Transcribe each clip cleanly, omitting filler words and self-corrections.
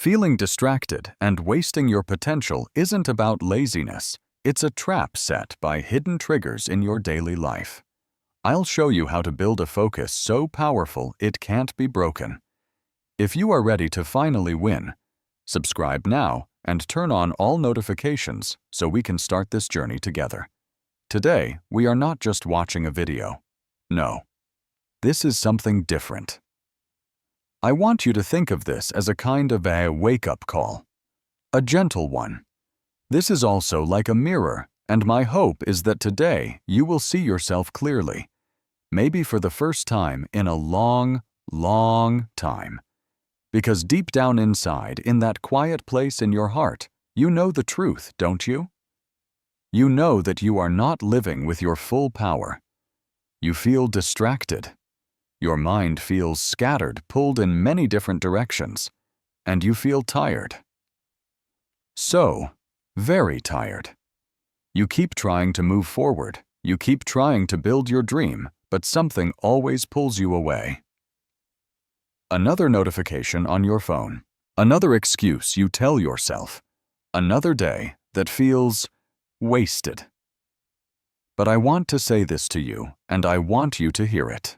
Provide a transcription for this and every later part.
Feeling distracted and wasting your potential isn't about laziness. It's a trap set by hidden triggers in your daily life. I'll show you how to build a focus so powerful it can't be broken. If you are ready to finally win, subscribe now and turn on all notifications so we can start this journey together. Today, we are not just watching a video. No, this is something different. I want you to think of this as a kind of a wake-up call, a gentle one. This is also like a mirror, and my hope is that today you will see yourself clearly, maybe for the first time in a long, long time. Because deep down inside, in that quiet place in your heart, you know the truth, don't you? You know that you are not living with your full power. You feel distracted. Your mind feels scattered, pulled in many different directions, and you feel tired. So, very tired. You keep trying to move forward. You keep trying to build your dream, but something always pulls you away. Another notification on your phone. Another excuse you tell yourself. Another day that feels wasted. But I want to say this to you, and I want you to hear it.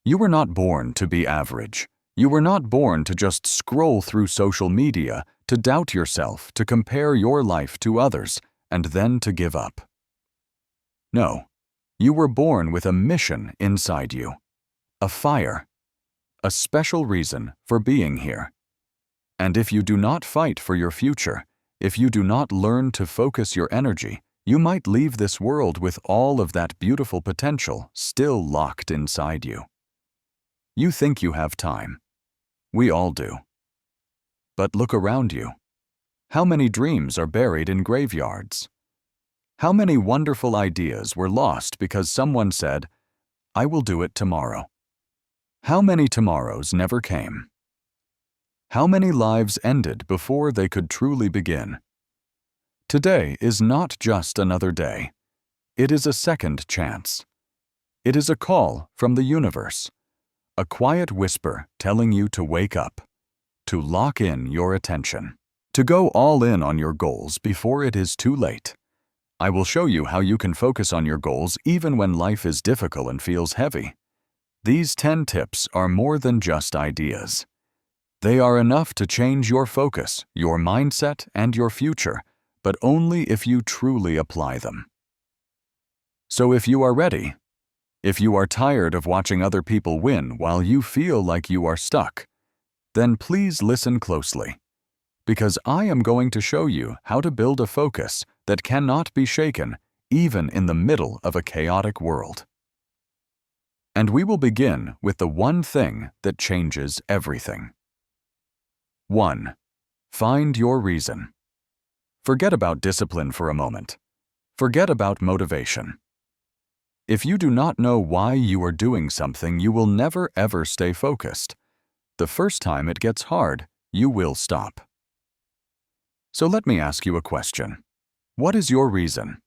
You were not born to be average. You were not born to just scroll through social media, to doubt yourself, to compare your life to others, and then to give up. No, you were born with a mission inside you, a fire, a special reason for being here. And if you do not fight for your future, if you do not learn to focus your energy, you might leave this world with all of that beautiful potential still locked inside you. You think you have time. We all do. But look around you. How many dreams are buried in graveyards? How many wonderful ideas were lost because someone said, "I will do it tomorrow"? How many tomorrows never came? How many lives ended before they could truly begin? Today is not just another day. It is a second chance. It is a call from the universe. A quiet whisper telling you to wake up, to lock in your attention, to go all in on your goals before it is too late. I will show you how you can focus on your goals even when life is difficult and feels heavy. These 10 tips are more than just ideas. They are enough to change your focus, your mindset, and your future, but only if you truly apply them. So if you are ready, if you are tired of watching other people win while you feel like you are stuck, then please listen closely, because I am going to show you how to build a focus that cannot be shaken even in the middle of a chaotic world. And we will begin with the one thing that changes everything. 1. Find your reason. Forget about discipline for a moment. Forget about motivation. If you do not know why you are doing something, you will never ever stay focused. The first time it gets hard, you will stop. So let me ask you a question. What is your reason?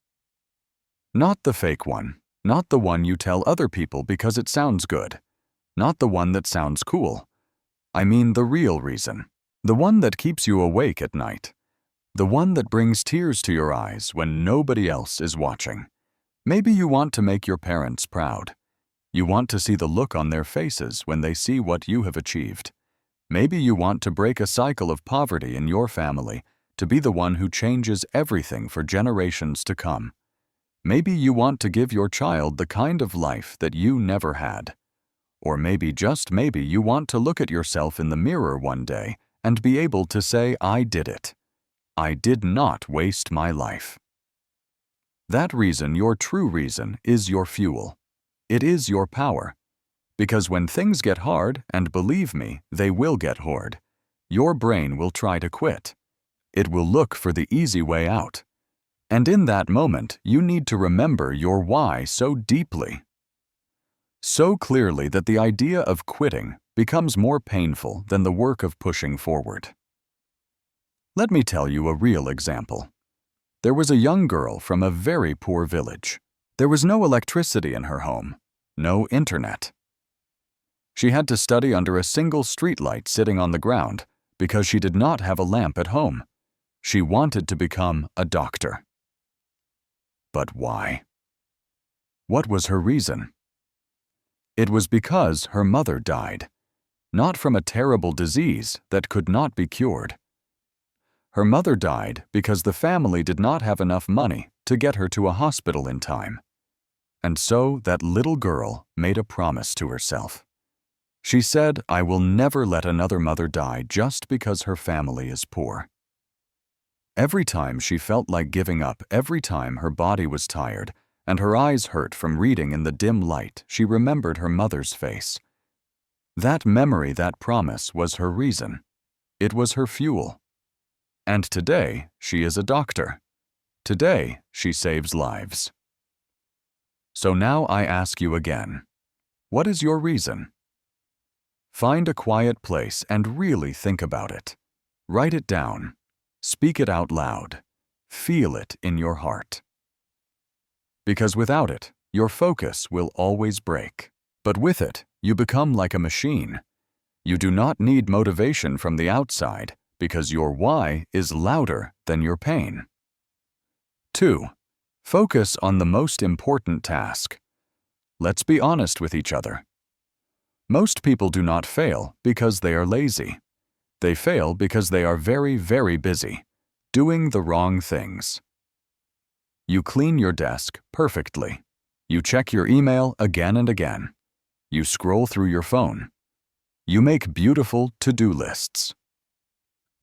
Not the fake one, not the one you tell other people because it sounds good, not the one that sounds cool. I mean the real reason, the one that keeps you awake at night, the one that brings tears to your eyes when nobody else is watching. Maybe you want to make your parents proud. You want to see the look on their faces when they see what you have achieved. Maybe you want to break a cycle of poverty in your family, to be the one who changes everything for generations to come. Maybe you want to give your child the kind of life that you never had. Or maybe, just maybe, you want to look at yourself in the mirror one day and be able to say, "I did it. I did not waste my life." That reason, your true reason, is your fuel. It is your power. Because when things get hard, and believe me, they will get hard, your brain will try to quit. It will look for the easy way out. And in that moment, you need to remember your why so deeply, so clearly that the idea of quitting becomes more painful than the work of pushing forward. Let me tell you a real example. There was a young girl from a very poor village. There was no electricity in her home, no internet. She had to study under a single streetlight sitting on the ground, because she did not have a lamp at home. She wanted to become a doctor. But why? What was her reason? It was because her mother died, not from a terrible disease that could not be cured. Her mother died because the family did not have enough money to get her to a hospital in time. And so that little girl made a promise to herself. She said, "I will never let another mother die just because her family is poor." Every time she felt like giving up, every time her body was tired and her eyes hurt from reading in the dim light, she remembered her mother's face. That memory, that promise, was her reason. It was her fuel. And today, she is a doctor. Today, she saves lives. So now I ask you again, what is your reason? Find a quiet place and really think about it. Write it down. Speak it out loud. Feel it in your heart. Because without it, your focus will always break. But with it, you become like a machine. You do not need motivation from the outside because your why is louder than your pain. 2. Focus on the most important task. Let's be honest with each other. Most people do not fail because they are lazy. They fail because they are very, very busy, doing the wrong things. You clean your desk perfectly. You check your email again and again. You scroll through your phone. You make beautiful to-do lists.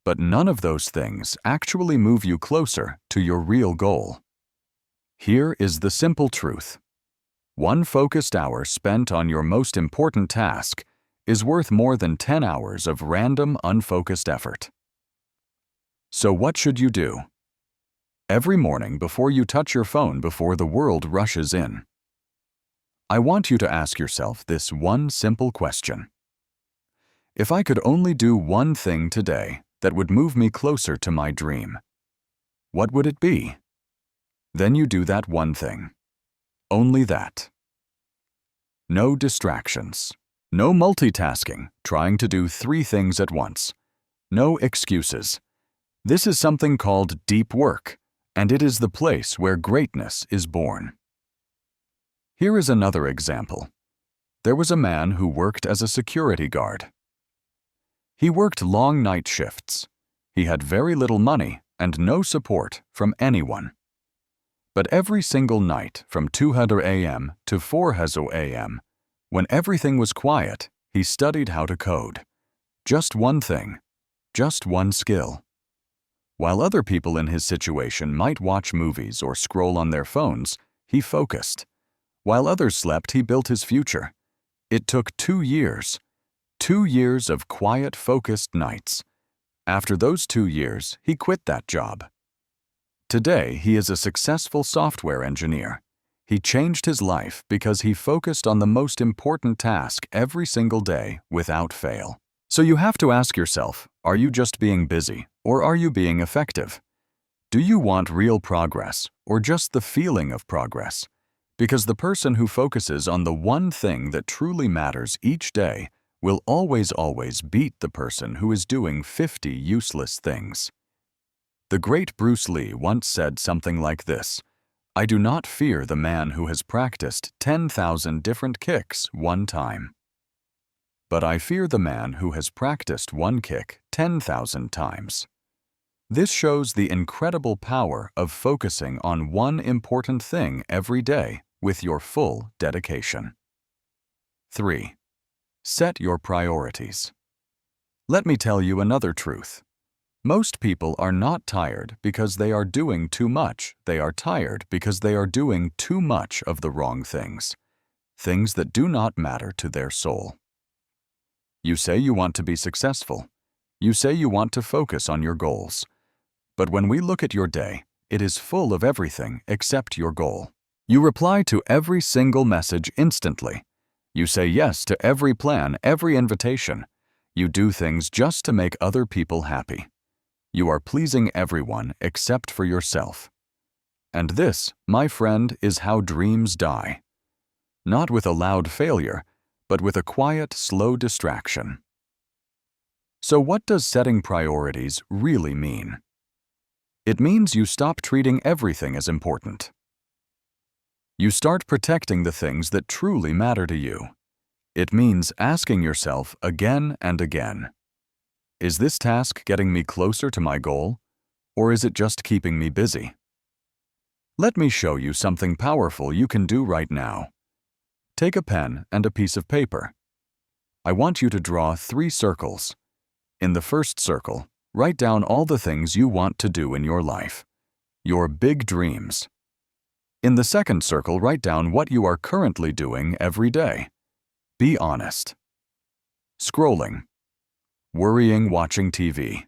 But none of those things actually move you closer to your real goal. Here is the simple truth. One focused hour spent on your most important task is worth more than 10 hours of random, unfocused effort. So what should you do? Every morning before you touch your phone, before the world rushes in, I want you to ask yourself this one simple question. If I could only do one thing today that would move me closer to my dream, what would it be? Then you do that one thing. Only that. No distractions. No multitasking, trying to do 3 things at once. No excuses. This is something called deep work, and it is the place where greatness is born. Here is another example. There was a man who worked as a security guard. He worked long night shifts. He had very little money and no support from anyone. But every single night from 2:00 a.m. to 4:00 a.m., when everything was quiet, he studied how to code. Just one thing, just one skill. While other people in his situation might watch movies or scroll on their phones, he focused. While others slept, he built his future. It took 2 years. 2 years of quiet, focused nights. After those 2 years, he quit that job. Today, he is a successful software engineer. He changed his life because he focused on the most important task every single day without fail. So you have to ask yourself, are you just being busy or are you being effective? Do you want real progress or just the feeling of progress? Because the person who focuses on the one thing that truly matters each day will always beat the person who is doing 50 useless things. The great Bruce Lee once said something like this: "I do not fear the man who has practiced 10,000 different kicks one time. But I fear the man who has practiced one kick 10,000 times." This shows the incredible power of focusing on one important thing every day with your full dedication. 3. Set your priorities. Let me tell you another truth. Most people are not tired because they are doing too much. They are tired because they are doing too much of the wrong things, things that do not matter to their soul. You say you want to be successful. You say you want to focus on your goals. But when we look at your day, it is full of everything except your goal. You reply to every single message instantly. You say yes to every plan, every invitation. You do things just to make other people happy. You are pleasing everyone except for yourself. And this, my friend, is how dreams die. Not with a loud failure, but with a quiet, slow distraction. So what does setting priorities really mean? It means you stop treating everything as important. You start protecting the things that truly matter to you. It means asking yourself again and again, is this task getting me closer to my goal, or is it just keeping me busy? Let me show you something powerful you can do right now. Take a pen and a piece of paper. I want you to draw 3 circles. In the first circle, write down all the things you want to do in your life, your big dreams. In the second circle, write down what you are currently doing every day. Be honest. Scrolling. Worrying, watching TV.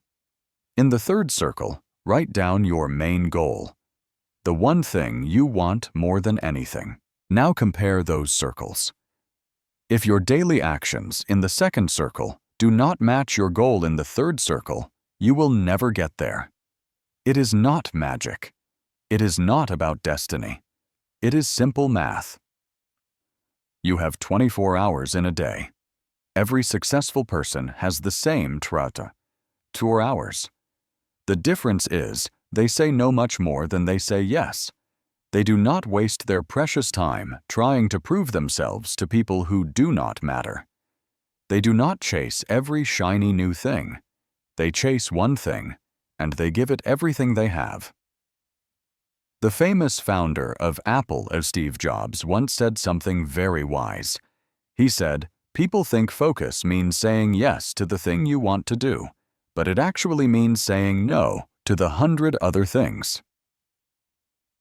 In the third circle, write down your main goal, the one thing you want more than anything. Now compare those circles. If your daily actions in the second circle do not match your goal in the third circle, you will never get there. It is not magic. It is not about destiny. It is simple math. You have 24 hours in a day. Every successful person has the same 24 hours. The difference is, they say no much more than they say yes. They do not waste their precious time trying to prove themselves to people who do not matter. They do not chase every shiny new thing. They chase one thing, and they give it everything they have. The famous founder of Apple, Steve Jobs, once said something very wise. He said, "People think focus means saying yes to the thing you want to do, but it actually means saying no to the 100 other things."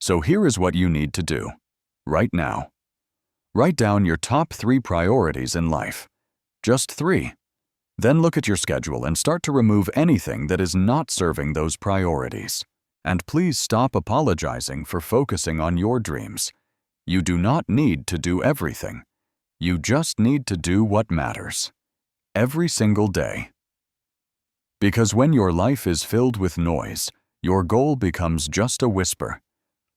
So here is what you need to do, right now. Write down your top 3 priorities in life. Just 3. Then look at your schedule and start to remove anything that is not serving those priorities. And please stop apologizing for focusing on your dreams. You do not need to do everything. You just need to do what matters. Every single day. Because when your life is filled with noise, your goal becomes just a whisper.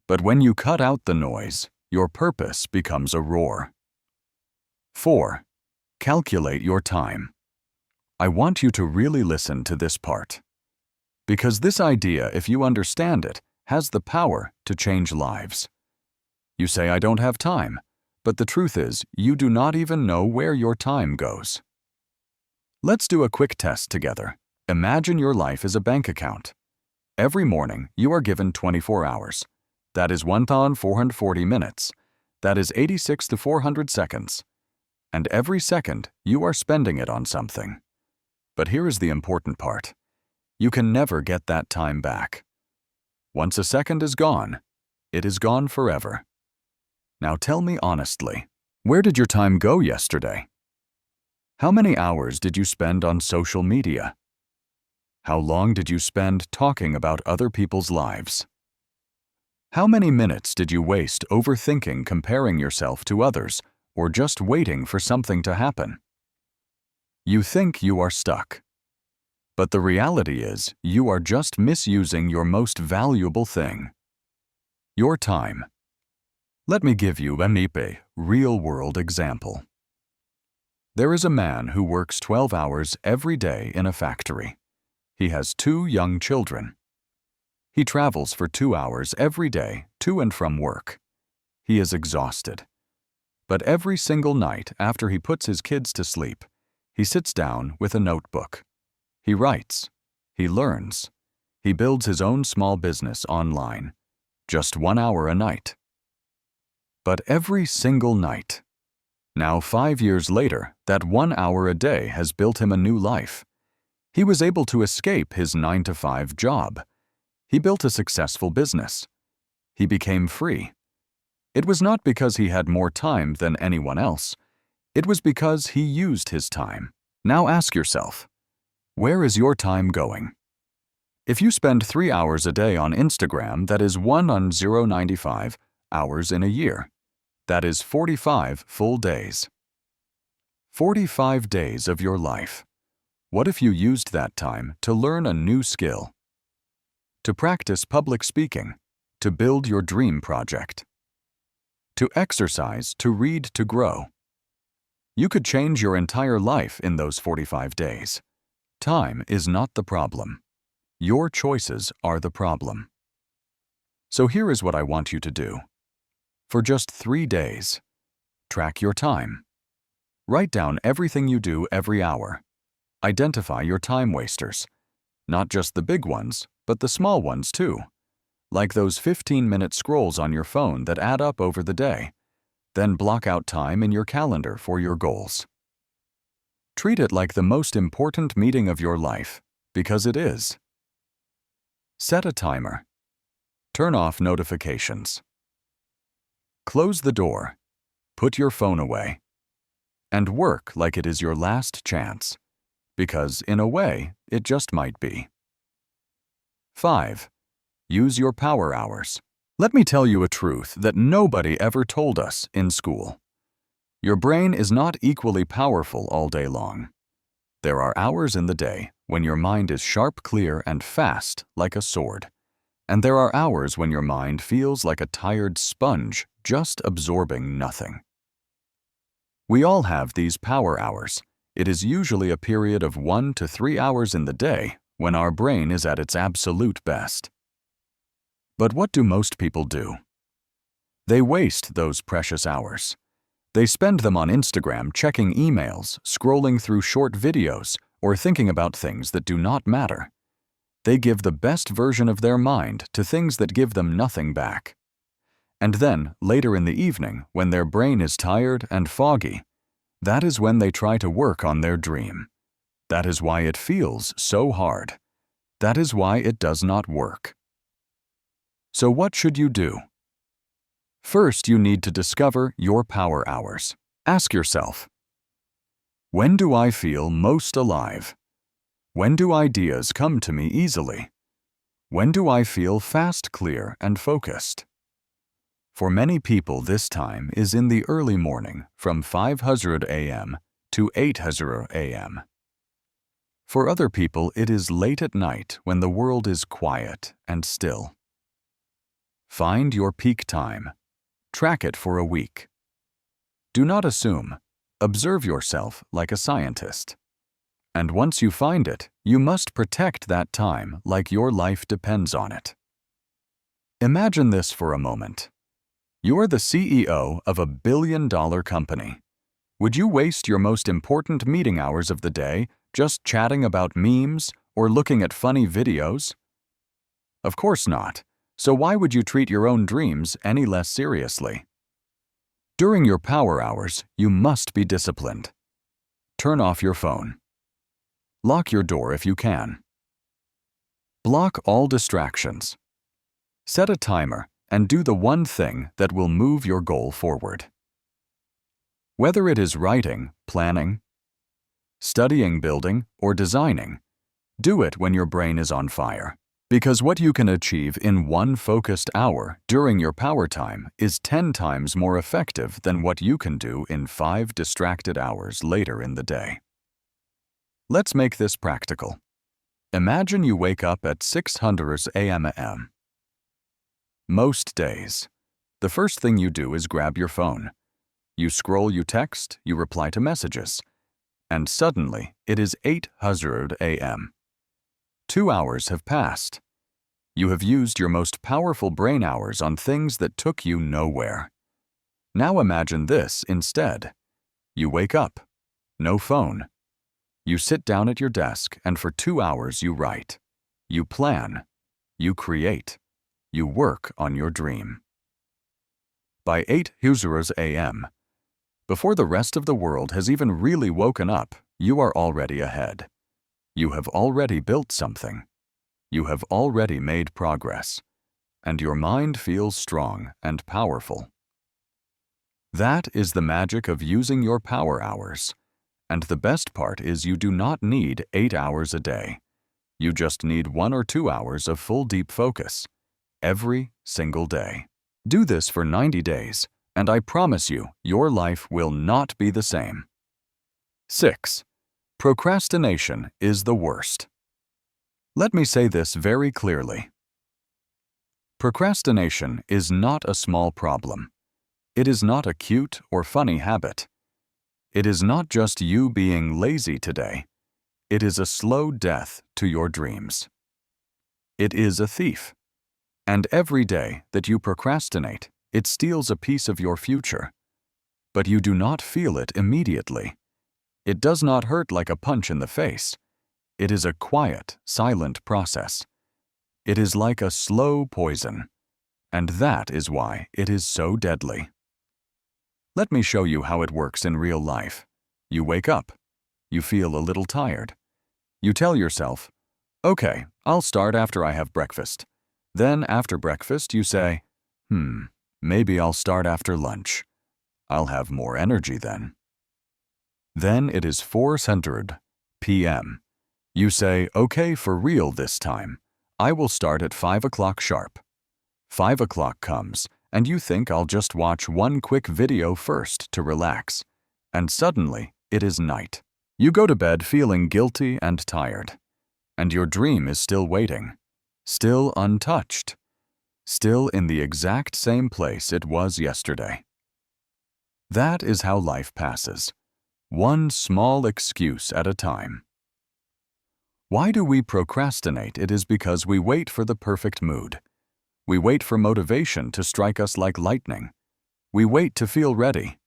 But when you cut out the noise, your purpose becomes a roar. 4. Calculate your time. I want you to really listen to this part. Because this idea, if you understand it, has the power to change lives. You say, "I don't have time," but the truth is, you do not even know where your time goes. Let's do a quick test together. Imagine your life is a bank account. Every morning, you are given 24 hours. That is 1,440 minutes. That is 86 to 400 seconds. And every second, you are spending it on something. But here is the important part. You can never get that time back. Once a second is gone, it is gone forever. Now tell me honestly, where did your time go yesterday? How many hours did you spend on social media? How long did you spend talking about other people's lives? How many minutes did you waste overthinking comparing yourself to others or just waiting for something to happen? You think you are stuck. But the reality is, you are just misusing your most valuable thing. Your time. Let me give you a real-world example. There is a man who works 12 hours every day in a factory. He has 2 young children. He travels for 2 hours every day to and from work. He is exhausted. But every single night after he puts his kids to sleep, he sits down with a notebook. He writes. He learns. He builds his own small business online. Just 1 hour a night. But every single night. Now 5 years later, that 1 hour a day has built him a new life. He was able to escape his 9-to-5 job. He built a successful business. He became free. It was not because he had more time than anyone else. It was because he used his time. Now ask yourself, where is your time going? If you spend 3 hours a day on Instagram, that is 1 on 0.95 hours in a year. That is 45 full days. 45 days of your life. What if you used that time to learn a new skill? To practice public speaking, to build your dream project, to exercise, to read, to grow. You could change your entire life in those 45 days. Time is not the problem. Your choices are the problem. So here is what I want you to do. For just 3 days, track your time. Write down everything you do every hour. Identify your time wasters. Not just the big ones, but the small ones too. Like those 15-minute scrolls on your phone that add up over the day. Then block out time in your calendar for your goals. Treat it like the most important meeting of your life, because it is. Set a timer. Turn off notifications. Close the door. Put your phone away. And work like it is your last chance, because in a way, it just might be. 5. Use your power hours. Let me tell you a truth that nobody ever told us in school. Your brain is not equally powerful all day long. There are hours in the day when your mind is sharp, clear, and fast like a sword. And there are hours when your mind feels like a tired sponge just absorbing nothing. We all have these power hours. It is usually a period of 1 to 3 hours in the day when our brain is at its absolute best. But what do most people do? They waste those precious hours. They spend them on Instagram checking emails, scrolling through short videos, or thinking about things that do not matter. They give the best version of their mind to things that give them nothing back. And then, later in the evening, when their brain is tired and foggy, that is when they try to work on their dream. That is why it feels so hard. That is why it does not work. So what should you do? First, you need to discover your power hours. Ask yourself, when do I feel most alive? When do ideas come to me easily? When do I feel fast, clear, and focused? For many people, this time is in the early morning from 5:00 a.m. to 8:00 a.m. For other people, it is late at night when the world is quiet and still. Find your peak time. Track it for a week. Do not assume. Observe yourself like a scientist. And once you find it, you must protect that time like your life depends on it. Imagine this for a moment. You are the CEO of a billion-dollar company. Would you waste your most important meeting hours of the day just chatting about memes or looking at funny videos? Of course not. So why would you treat your own dreams any less seriously? During your power hours, you must be disciplined. Turn off your phone. Lock your door if you can. Block all distractions. Set a timer and do the one thing that will move your goal forward. Whether it is writing, planning, studying, building, or designing, do it when your brain is on fire. Because what you can achieve in 1 focused hour during your power time is 10 times more effective than what you can do in 5 distracted hours later in the day. Let's make this practical. Imagine you wake up at 6:00 a.m. Most days, the first thing you do is grab your phone. You scroll, you text, you reply to messages, and suddenly it is 8:00 a.m. 2 hours have passed. You have used your most powerful brain hours on things that took you nowhere. Now imagine this instead. You wake up. No phone. You sit down at your desk and for 2 hours you write. You plan. You create. You work on your dream. By 8:00 a.m., before the rest of the world has even really woken up, you are already ahead. You have already built something. You have already made progress, and your mind feels strong and powerful. That is the magic of using your power hours. And the best part is you do not need 8 hours a day. You just need 1 or 2 hours of full deep focus, every single day. Do this for 90 days, and I promise you, your life will not be the same. 6. Procrastination is the worst. Let me say this very clearly. Procrastination is not a small problem. It is not a cute or funny habit. It is not just you being lazy today. It is a slow death to your dreams. It is a thief. And every day that you procrastinate, it steals a piece of your future. But you do not feel it immediately. It does not hurt like a punch in the face. It is a quiet, silent process. It is like a slow poison. And that is why it is so deadly. Let me show you how it works in real life. You wake up. You feel a little tired. You tell yourself, "Okay, I'll start after I have breakfast." Then after breakfast you say, maybe I'll start after lunch. I'll have more energy then. Then it is 4:00 p.m. You say, "Okay, for real this time. I will start at 5 o'clock sharp." 5 o'clock comes, and you think I'll just watch one quick video first to relax. And suddenly, it is night. You go to bed feeling guilty and tired. And your dream is still waiting. Still untouched. Still in the exact same place it was yesterday. That is how life passes. One small excuse at a time. Why do we procrastinate? It is because we wait for the perfect mood. We wait for motivation to strike us like lightning. We wait to feel ready.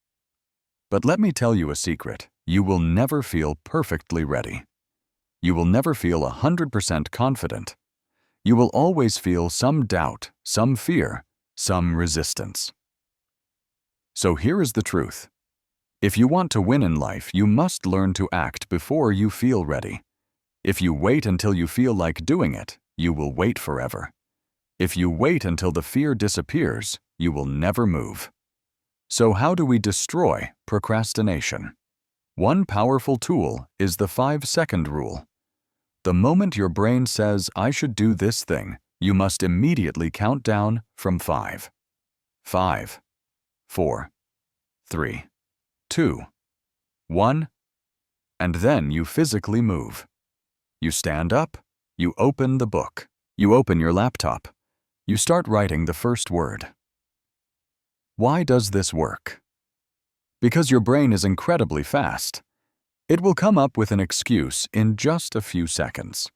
But let me tell you a secret. You will never feel perfectly ready. You will never feel 100% confident. You will always feel some doubt, some fear, some resistance. So here is the truth. If you want to win in life, you must learn to act before you feel ready. If you wait until you feel like doing it, you will wait forever. If you wait until the fear disappears, you will never move. So how do we destroy procrastination? One powerful tool is the 5-second rule. The moment your brain says, "I should do this thing," you must immediately count down from 5. 5, 4, 3, 2, 1, and then you physically move. You stand up, you open the book, you open your laptop, you start writing the first word. Why does this work? Because your brain is incredibly fast. It will come up with an excuse in just a few seconds.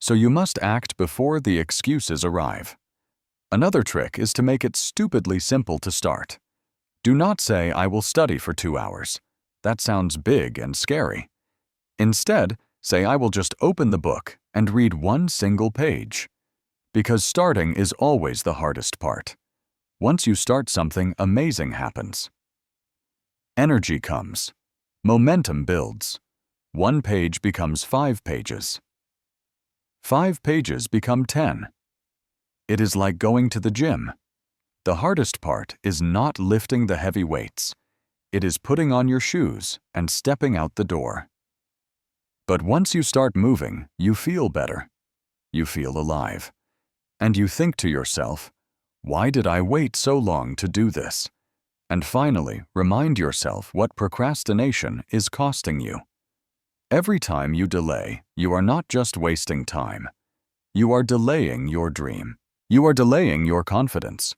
So you must act before the excuses arrive. Another trick is to make it stupidly simple to start. Do not say, "I will study for 2 hours." That sounds big and scary. Instead, say, "I will just open the book and read one single page." Because starting is always the hardest part. Once you start something, amazing happens. Energy comes. Momentum builds. 1 page becomes 5 pages. 5 pages become 10. It is like going to the gym. The hardest part is not lifting the heavy weights. It is putting on your shoes and stepping out the door. But once you start moving, you feel better. You feel alive. And you think to yourself, "Why did I wait so long to do this?" And finally, remind yourself what procrastination is costing you. Every time you delay, you are not just wasting time. You are delaying your dream. You are delaying your confidence.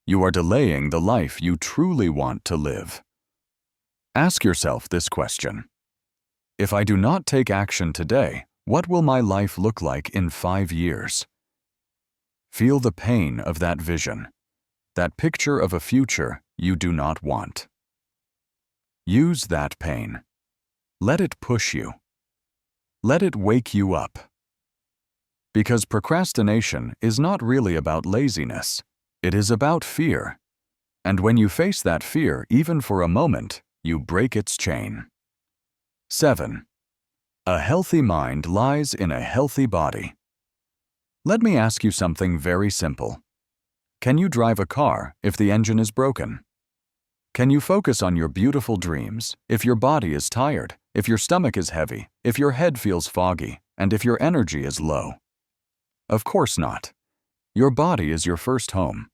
You are delaying the life you truly want to live. Ask yourself this question. If I do not take action today, what will my life look like in 5 years? Feel the pain of that vision, that picture of a future you do not want. Use that pain. Let it push you. Let it wake you up. Because procrastination is not really about laziness. It is about fear. And when you face that fear, even for a moment, you break its chain. 7. A healthy mind lies in a healthy body. Let me ask you something very simple. Can you drive a car if the engine is broken? Can you focus on your beautiful dreams if your body is tired, if your stomach is heavy, if your head feels foggy, and if your energy is low? Of course not. Your body is your first home.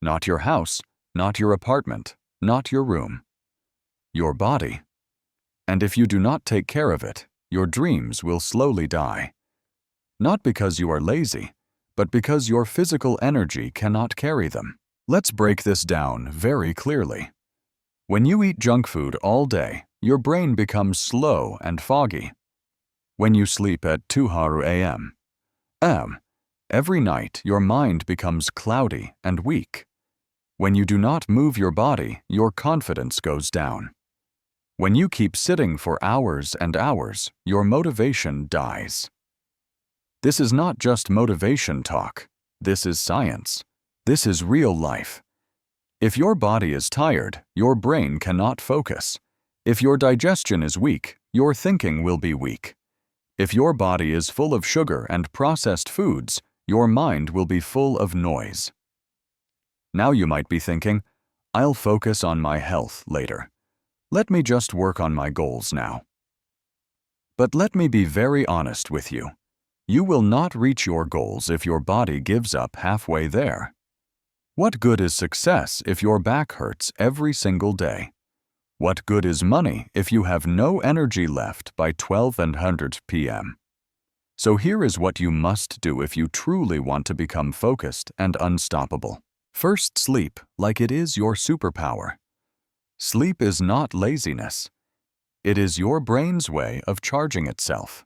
Not your house, not your apartment, not your room. Your body. And if you do not take care of it, your dreams will slowly die. Not because you are lazy, but because your physical energy cannot carry them. Let's break this down very clearly. When you eat junk food all day, your brain becomes slow and foggy. When you sleep at 2 a.m. Every night your mind becomes cloudy and weak. When you do not move your body, your confidence goes down. When you keep sitting for hours and hours, your motivation dies. This is not just motivation talk. This is science. This is real life. If your body is tired, your brain cannot focus. If your digestion is weak, your thinking will be weak. If your body is full of sugar and processed foods, your mind will be full of noise. Now you might be thinking, I'll focus on my health later. Let me just work on my goals now. But let me be very honest with you. You will not reach your goals if your body gives up halfway there. What good is success if your back hurts every single day? What good is money if you have no energy left by 12:00 p.m.? So here is what you must do if you truly want to become focused and unstoppable. First, sleep like it is your superpower. Sleep is not laziness. It is your brain's way of charging itself.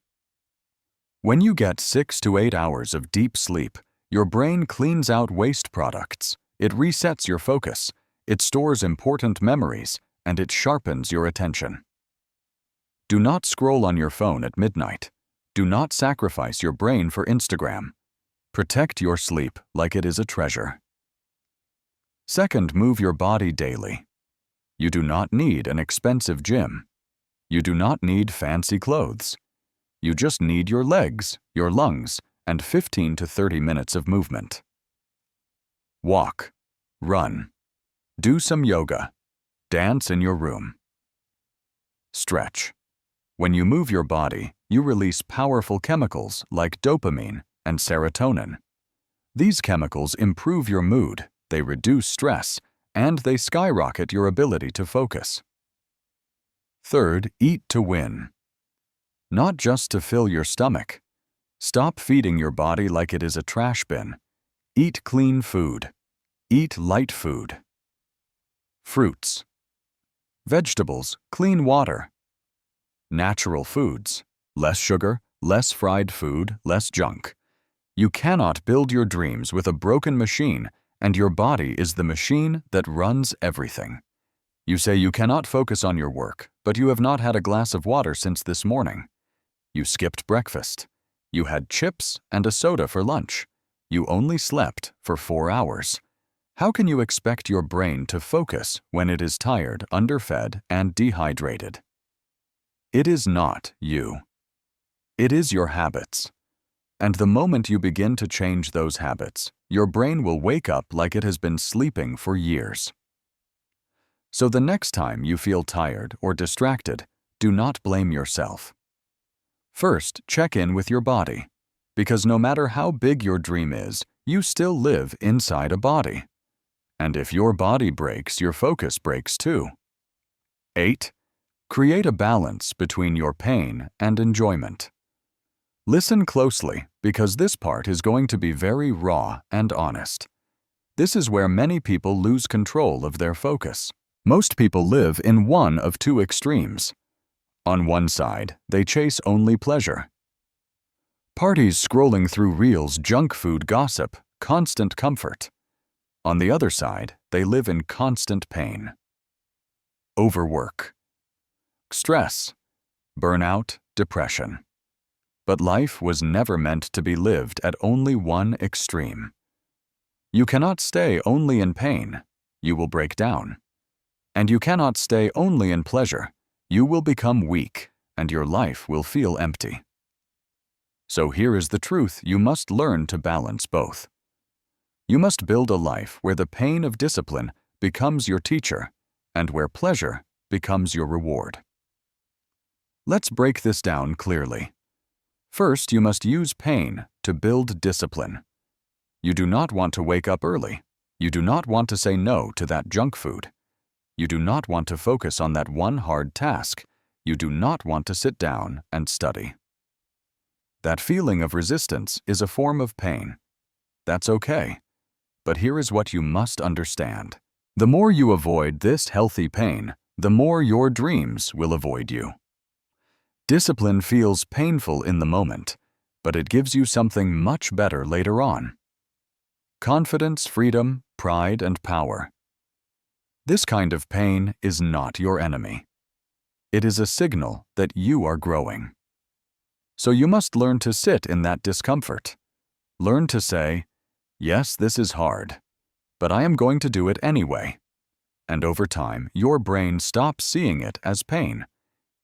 When you get 6 to 8 hours of deep sleep, your brain cleans out waste products, it resets your focus, it stores important memories, and it sharpens your attention. Do not scroll on your phone at midnight. Do not sacrifice your brain for Instagram. Protect your sleep like it is a treasure. Second, move your body daily. You do not need an expensive gym. You do not need fancy clothes. You just need your legs, your lungs, and 15 to 30 minutes of movement. Walk, run, do some yoga, dance in your room. Stretch. When you move your body, you release powerful chemicals like dopamine and serotonin. These chemicals improve your mood, they reduce stress, and they skyrocket your ability to focus. Third, eat to win. Not just to fill your stomach. Stop feeding your body like it is a trash bin. Eat clean food. Eat light food. Fruits. Vegetables, clean water. Natural foods. Less sugar, less fried food, less junk. You cannot build your dreams with a broken machine, and your body is the machine that runs everything. You say you cannot focus on your work, but you have not had a glass of water since this morning. You skipped breakfast. You had chips and a soda for lunch. You only slept for 4 hours. How can you expect your brain to focus when it is tired, underfed, and dehydrated? It is not you. It is your habits. And the moment you begin to change those habits, your brain will wake up like it has been sleeping for years. So the next time you feel tired or distracted, do not blame yourself. First, check in with your body, because no matter how big your dream is, you still live inside a body. And if your body breaks, your focus breaks too. 8. Create a balance between your pain and enjoyment. Listen closely, because this part is going to be very raw and honest. This is where many people lose control of their focus. Most people live in one of two extremes. On one side, they chase only pleasure. Parties, scrolling through reels, junk food, gossip, constant comfort. On the other side, they live in constant pain. Overwork. Stress. Burnout, depression. But life was never meant to be lived at only one extreme. You cannot stay only in pain. You will break down. And you cannot stay only in pleasure. You will become weak, and your life will feel empty. So here is the truth: you must learn to balance both. You must build a life where the pain of discipline becomes your teacher, and where pleasure becomes your reward. Let's break this down clearly. First, you must use pain to build discipline. You do not want to wake up early. You do not want to say no to that junk food. You do not want to focus on that one hard task. You do not want to sit down and study. That feeling of resistance is a form of pain. That's okay. But here is what you must understand. The more you avoid this healthy pain, the more your dreams will avoid you. Discipline feels painful in the moment, but it gives you something much better later on. Confidence, freedom, pride, and power. This kind of pain is not your enemy. It is a signal that you are growing. So you must learn to sit in that discomfort. Learn to say, "Yes, this is hard, but I am going to do it anyway." And over time, your brain stops seeing it as pain.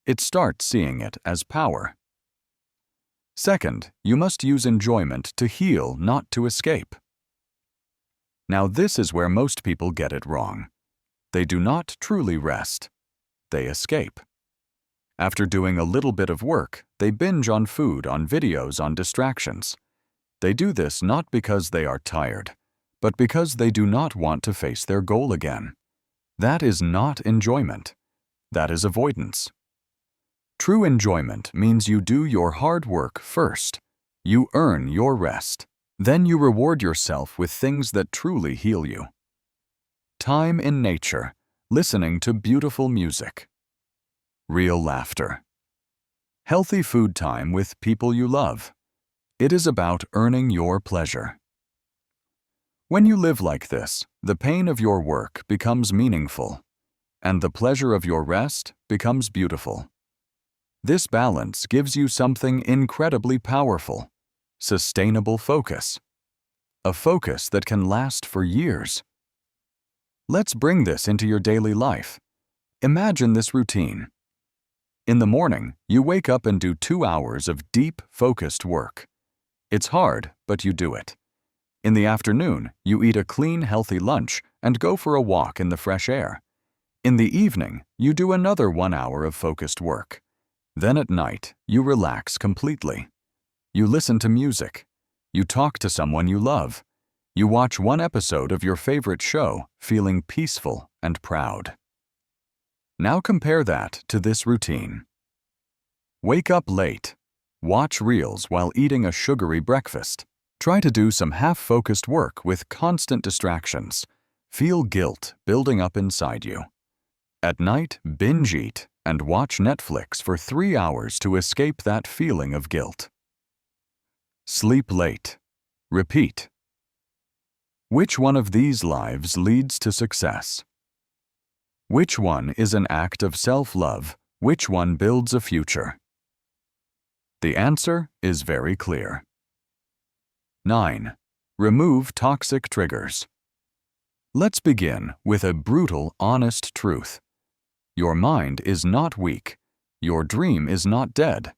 It starts seeing it as power. Second, you must use enjoyment to heal, not to escape. Now, this is where most people get it wrong. They do not truly rest. They escape. After doing a little bit of work, they binge on food, on videos, on distractions. They do this not because they are tired, but because they do not want to face their goal again. That is not enjoyment. That is avoidance. True enjoyment means you do your hard work first. You earn your rest. Then you reward yourself with things that truly heal you. Time in nature, listening to beautiful music. Real laughter. Healthy food time with people you love. It is about earning your pleasure. When you live like this, the pain of your work becomes meaningful, and the pleasure of your rest becomes beautiful. This balance gives you something incredibly powerful: sustainable focus. A focus that can last for years. Let's bring this into your daily life. Imagine this routine. In the morning, you wake up and do 2 hours of deep, focused work. It's hard, but you do it. In the afternoon, you eat a clean, healthy lunch and go for a walk in the fresh air. In the evening, you do another 1 hour of focused work. Then at night, you relax completely. You listen to music. You talk to someone you love. You watch one episode of your favorite show, feeling peaceful and proud. Now compare that to this routine. Wake up late. Watch reels while eating a sugary breakfast. Try to do some half-focused work with constant distractions. Feel guilt building up inside you. At night, binge eat and watch Netflix for 3 hours to escape that feeling of guilt. Sleep late. Repeat. Which one of these lives leads to success? Which one is an act of self-love? Which one builds a future? The answer is very clear. 9. Remove toxic triggers. Let's begin with a brutal, honest truth. Your mind is not weak. Your dream is not dead.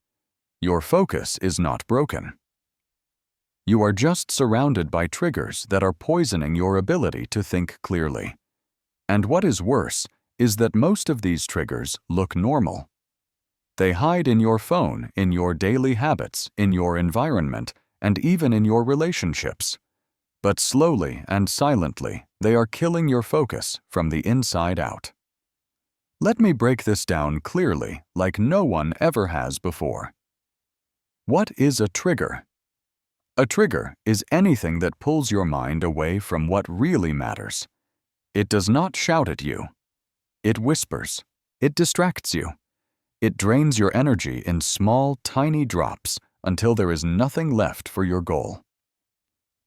Your focus is not broken. You are just surrounded by triggers that are poisoning your ability to think clearly. And what is worse is that most of these triggers look normal. They hide in your phone, in your daily habits, in your environment, and even in your relationships. But slowly and silently, they are killing your focus from the inside out. Let me break this down clearly, like no one ever has before. What is a trigger? A trigger is anything that pulls your mind away from what really matters. It does not shout at you. It whispers. It distracts you. It drains your energy in small, tiny drops until there is nothing left for your goal.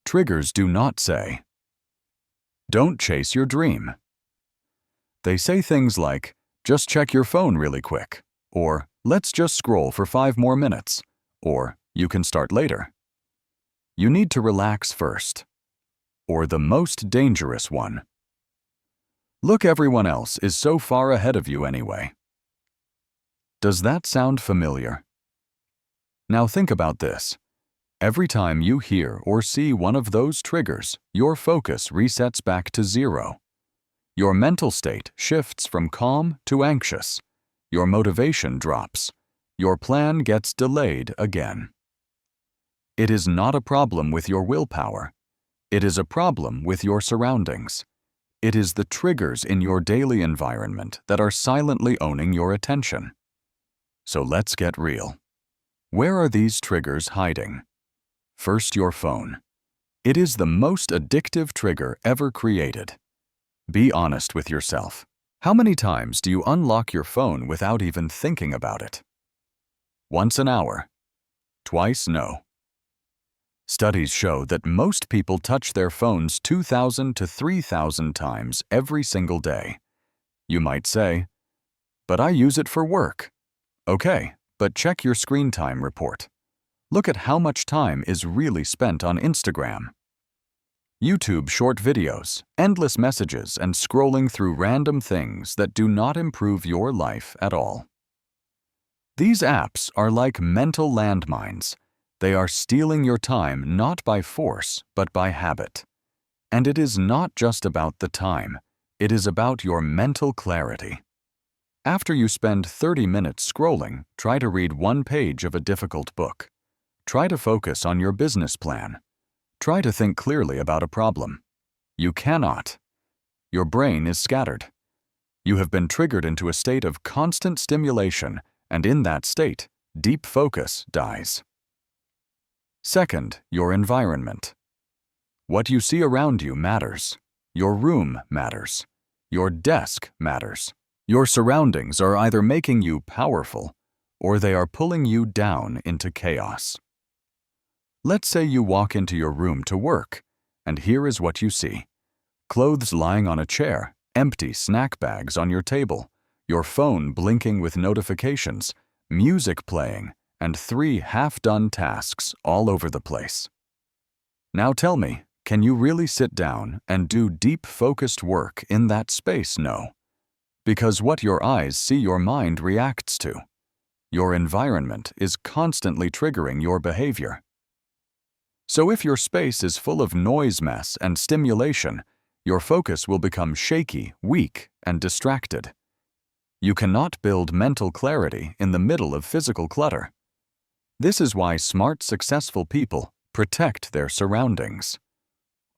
Triggers do not say, "Don't chase your dream." They say things like, "Just check your phone really quick," or "Let's just scroll for 5 more minutes," or "You can start later." You need to relax first. Or the most dangerous one. Look, everyone else is so far ahead of you anyway. Does that sound familiar? Now think about this. Every time you hear or see one of those triggers, your focus resets back to 0. Your mental state shifts from calm to anxious. Your motivation drops. Your plan gets delayed again. It is not a problem with your willpower. It is a problem with your surroundings. It is the triggers in your daily environment that are silently owning your attention. So let's get real. Where are these triggers hiding? First, your phone. It is the most addictive trigger ever created. Be honest with yourself. How many times do you unlock your phone without even thinking about it? Once an hour. Twice, no. Studies show that most people touch their phones 2,000 to 3,000 times every single day. You might say, "But I use it for work." Okay, but check your screen time report. Look at how much time is really spent on Instagram, YouTube short videos, endless messages, and scrolling through random things that do not improve your life at all. These apps are like mental landmines. They are stealing your time not by force, but by habit. And it is not just about the time, it is about your mental clarity. After you spend 30 minutes scrolling, try to read one page of a difficult book. Try to focus on your business plan. Try to think clearly about a problem. You cannot. Your brain is scattered. You have been triggered into a state of constant stimulation, and in that state, deep focus dies. Second, your environment. What you see around you matters. Your room matters. Your desk matters. Your surroundings are either making you powerful, or they are pulling you down into chaos. Let's say you walk into your room to work, and here is what you see. Clothes lying on a chair, empty snack bags on your table, your phone blinking with notifications, music playing, and 3 half-done tasks all over the place. Now tell me, can you really sit down and do deep, focused work in that space? No. Because what your eyes see, your mind reacts to. Your environment is constantly triggering your behavior. So if your space is full of noise, mess, and stimulation, your focus will become shaky, weak, and distracted. You cannot build mental clarity in the middle of physical clutter. This is why smart, successful people protect their surroundings.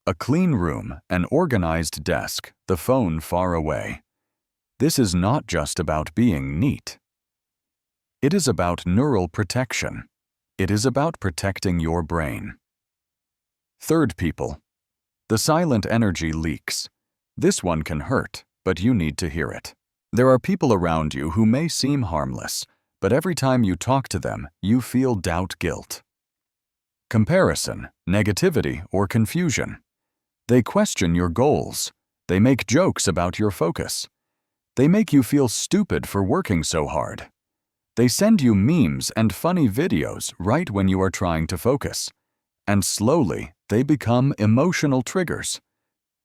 A clean room, an organized desk, the phone far away. This is not just about being neat. It is about neural protection. It is about protecting your brain. Third, people. The silent energy leaks. This one can hurt, but you need to hear it. There are people around you who may seem harmless, but every time you talk to them, you feel doubt, guilt, comparison, negativity, or confusion. They question your goals. They make jokes about your focus. They make you feel stupid for working so hard. They send you memes and funny videos right when you are trying to focus. And slowly, they become emotional triggers.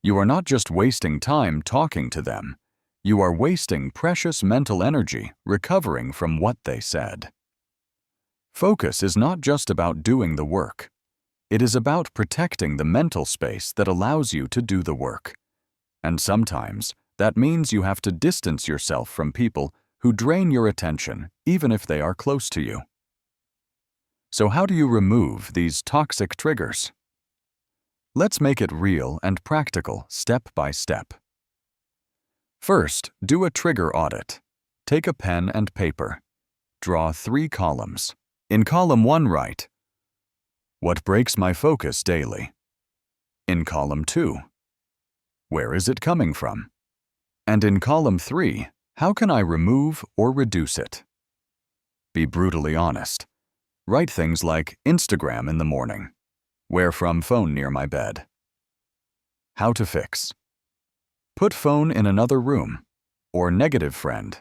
You are not just wasting time talking to them. You are wasting precious mental energy recovering from what they said. Focus is not just about doing the work. It is about protecting the mental space that allows you to do the work. And sometimes, that means you have to distance yourself from people who drain your attention, even if they are close to you. So how do you remove these toxic triggers? Let's make it real and practical, step by step. First, do a trigger audit. Take a pen and paper. Draw 3 columns. In column 1, write, "What breaks my focus daily?" In column 2, "Where is it coming from?" And in column 3, "How can I remove or reduce it?" Be brutally honest. Write things like Instagram in the morning. Where from phone near my bed. How to fix. Put phone in another room. Or negative friend.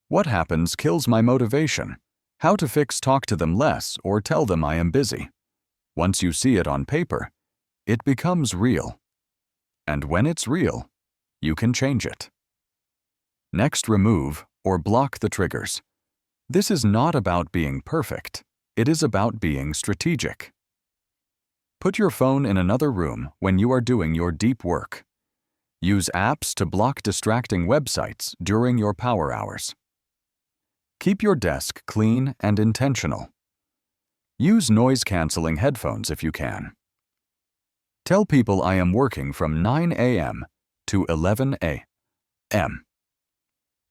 What happens kills my motivation. How to fix, talk to them less or tell them I am busy. Once you see it on paper, it becomes real. And when it's real, you can change it. Next, remove or block the triggers. This is not about being perfect. It is about being strategic. Put your phone in another room when you are doing your deep work. Use apps to block distracting websites during your power hours. Keep your desk clean and intentional. Use noise-canceling headphones if you can. Tell people I am working from 9 a.m. to 11 a.m.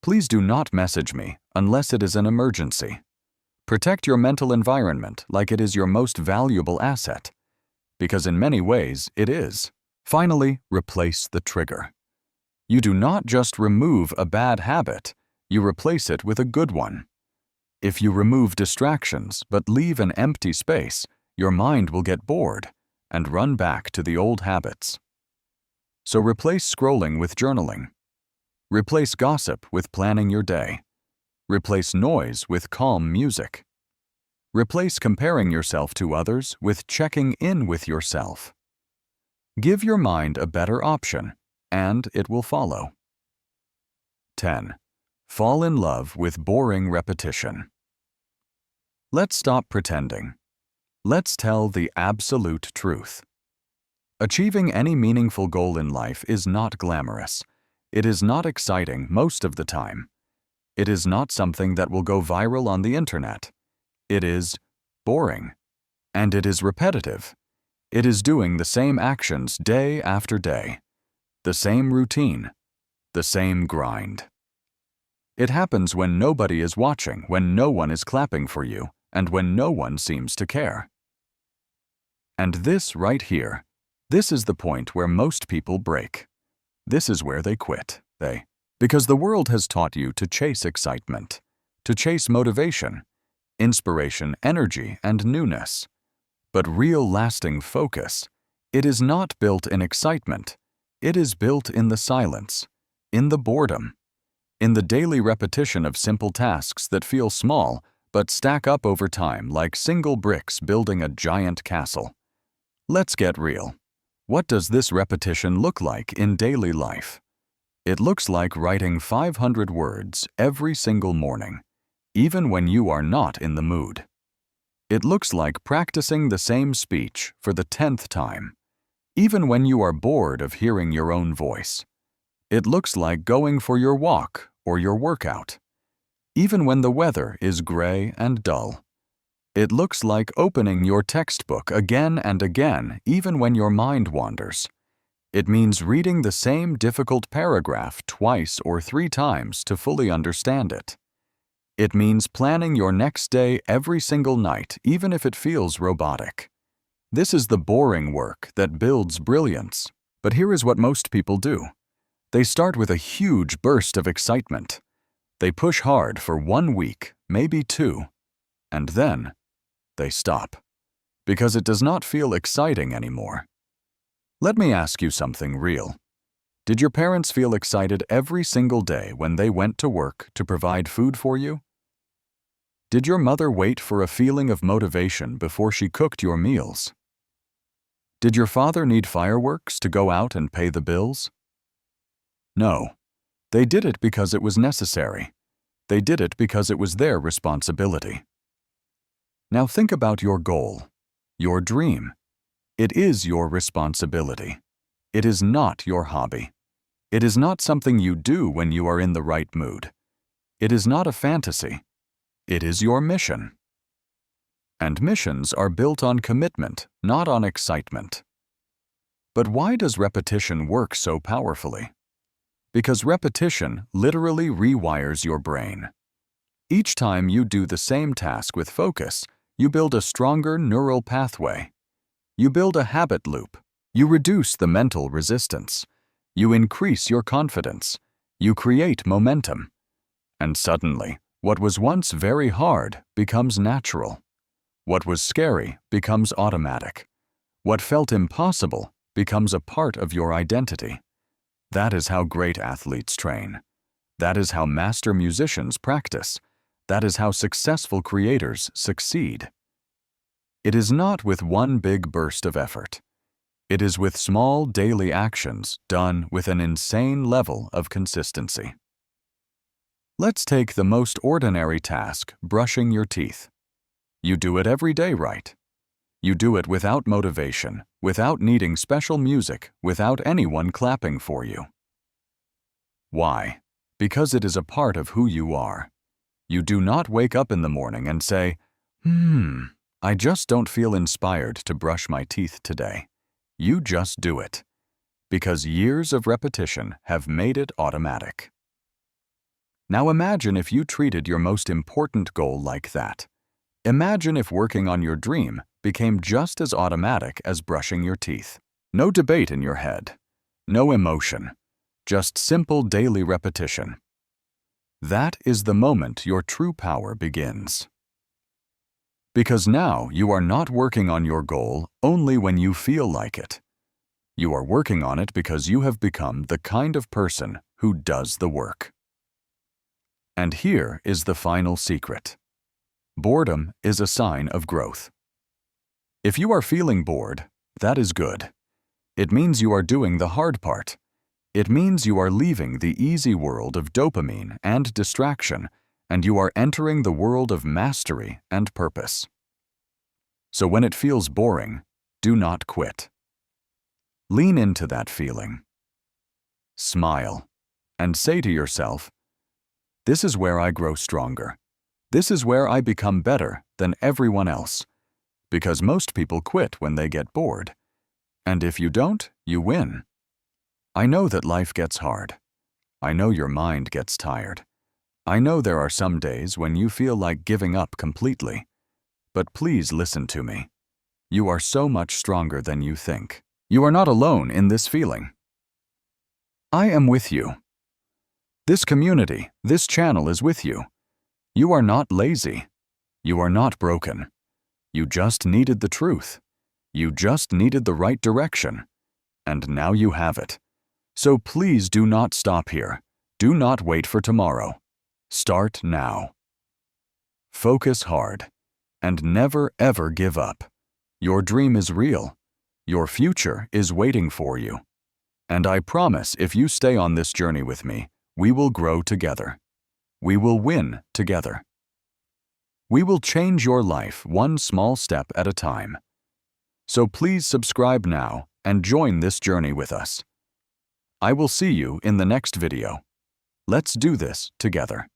Please do not message me unless it is an emergency. Protect your mental environment like it is your most valuable asset, because in many ways it is. Finally, replace the trigger. You do not just remove a bad habit, you replace it with a good one. If you remove distractions but leave an empty space, your mind will get bored and run back to the old habits. So replace scrolling with journaling. Replace gossip with planning your day. Replace noise with calm music. Replace comparing yourself to others with checking in with yourself. Give your mind a better option, and it will follow. 10. Fall in love with boring repetition. Let's stop pretending. Let's tell the absolute truth. Achieving any meaningful goal in life is not glamorous. It is not exciting most of the time. It is not something that will go viral on the internet. It is boring. And it is repetitive. It is doing the same actions day after day. The same routine. The same grind. It happens when nobody is watching, when no one is clapping for you, and when no one seems to care. And this right here, this is the point where most people break. This is where they quit. Because the world has taught you to chase excitement, to chase motivation, inspiration, energy, and newness. But real lasting focus, it is not built in excitement. It is built in the silence, in the boredom, in the daily repetition of simple tasks that feel small but stack up over time like single bricks building a giant castle. Let's get real. What does this repetition look like in daily life? It looks like writing 500 words every single morning, even when you are not in the mood. It looks like practicing the same speech for the 10th time, even when you are bored of hearing your own voice. It looks like going for your walk or your workout, even when the weather is gray and dull. It looks like opening your textbook again and again, even when your mind wanders. It means reading the same difficult paragraph twice or 3 times to fully understand it. It means planning your next day every single night, even if it feels robotic. This is the boring work that builds brilliance. But here is what most people do. They start with a huge burst of excitement. They push hard for 1 week, maybe 2, and then they stop, because it does not feel exciting anymore. Let me ask you something real. Did your parents feel excited every single day when they went to work to provide food for you? Did your mother wait for a feeling of motivation before she cooked your meals? Did your father need fireworks to go out and pay the bills? No. They did it because it was necessary. They did it because it was their responsibility. Now think about your goal, your dream. It is your responsibility. It is not your hobby. It is not something you do when you are in the right mood. It is not a fantasy. It is your mission. And missions are built on commitment, not on excitement. But why does repetition work so powerfully? Because repetition literally rewires your brain. Each time you do the same task with focus, you build a stronger neural pathway. You build a habit loop. You reduce the mental resistance. You increase your confidence. You create momentum. And suddenly, what was once very hard becomes natural. What was scary becomes automatic. What felt impossible becomes a part of your identity. That is how great athletes train. That is how master musicians practice. That is how successful creators succeed. It is not with one big burst of effort. It is with small daily actions done with an insane level of consistency. Let's take the most ordinary task, brushing your teeth. You do it every day, right? You do it without motivation, without needing special music, without anyone clapping for you. Why? Because it is a part of who you are. You do not wake up in the morning and say, I just don't feel inspired to brush my teeth today. You just do it. Because years of repetition have made it automatic. Now imagine if you treated your most important goal like that. Imagine if working on your dream became just as automatic as brushing your teeth. No debate in your head. No emotion. Just simple daily repetition. That is the moment your true power begins. Because now you are not working on your goal only when you feel like it. You are working on it because you have become the kind of person who does the work. And here is the final secret. Boredom is a sign of growth. If you are feeling bored, that is good. It means you are doing the hard part. It means you are leaving the easy world of dopamine and distraction, and you are entering the world of mastery and purpose. So when it feels boring, do not quit. Lean into that feeling. Smile and say to yourself, "This is where I grow stronger. This is where I become better than everyone else." Because most people quit when they get bored. And if you don't, you win. I know that life gets hard. I know your mind gets tired. I know there are some days when you feel like giving up completely. But please listen to me. You are so much stronger than you think. You are not alone in this feeling. I am with you. This community, this channel is with you. You are not lazy. You are not broken. You just needed the truth. You just needed the right direction. And now you have it. So please do not stop here. Do not wait for tomorrow. Start now. Focus hard. And never ever give up. Your dream is real. Your future is waiting for you. And I promise if you stay on this journey with me, we will grow together. We will win together. We will change your life one small step at a time. So please subscribe now and join this journey with us. I will see you in the next video. Let's do this together.